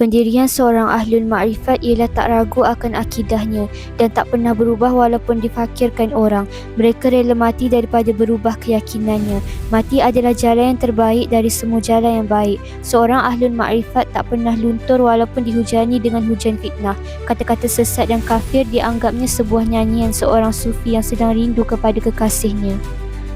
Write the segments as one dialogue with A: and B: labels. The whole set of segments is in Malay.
A: Pendirian seorang ahlul ma'rifat ialah tak ragu akan akidahnya dan tak pernah berubah walaupun difakirkan orang. Mereka rela mati daripada berubah keyakinannya. Mati adalah jalan yang terbaik dari semua jalan yang baik. Seorang ahlul ma'rifat tak pernah luntur walaupun dihujani dengan hujan fitnah. Kata-kata sesat dan kafir dianggapnya sebuah nyanyian seorang sufi yang sedang rindu kepada kekasihnya.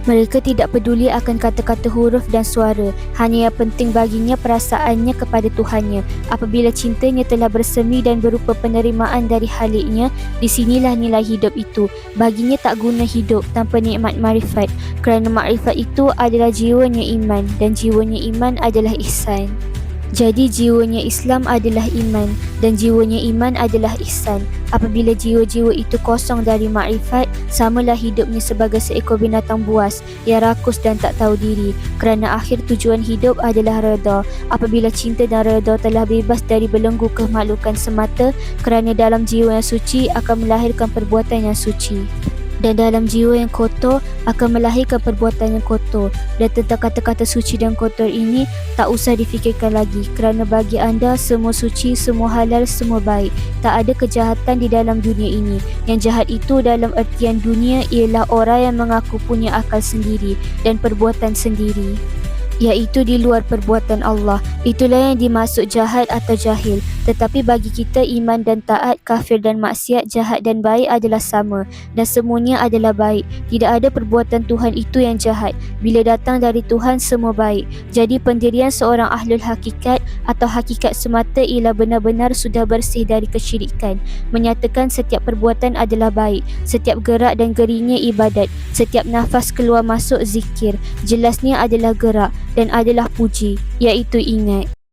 A: Mereka tidak peduli akan kata-kata huruf dan suara, hanya yang penting baginya perasaannya kepada Tuhannya. Apabila cintanya telah bersemi dan berupa penerimaan dari Haliknya, di sinilah nilai hidup itu. Baginya tak guna hidup tanpa nikmat makrifat, kerana makrifat itu adalah jiwanya iman dan jiwanya iman adalah ihsan. Jadi jiwanya Islam adalah iman dan jiwanya iman adalah ihsan. Apabila jiwa-jiwa itu kosong dari makrifat, samalah hidupnya sebagai seekor binatang buas yang rakus dan tak tahu diri, kerana akhir tujuan hidup adalah redha. Apabila cinta dan redha telah bebas dari belenggu kemakhlukan semata, kerana dalam jiwa yang suci akan melahirkan perbuatan yang suci, dan dalam jiwa yang kotor akan melahirkan perbuatan yang kotor. Dan tentang kata-kata suci dan kotor ini tak usah difikirkan lagi, kerana bagi anda semua suci, semua halal, semua baik. Tak ada kejahatan di dalam dunia ini. Yang jahat itu dalam ertian dunia ialah orang yang mengaku punya akal sendiri dan perbuatan sendiri, iaitu di luar perbuatan Allah. Itulah yang dimaksud jahat atau jahil. Tetapi bagi kita, iman dan taat, kafir dan maksiat, jahat dan baik adalah sama, dan semuanya adalah baik. Tidak ada perbuatan Tuhan itu yang jahat. Bila datang dari Tuhan, semua baik. Jadi pendirian seorang ahlul hakikat atau hakikat semata ialah benar-benar sudah bersih dari kesyirikan, menyatakan setiap perbuatan adalah baik, setiap gerak dan gerinya ibadat, setiap nafas keluar masuk zikir, jelasnya adalah gerak dan adalah puji, iaitu ingat.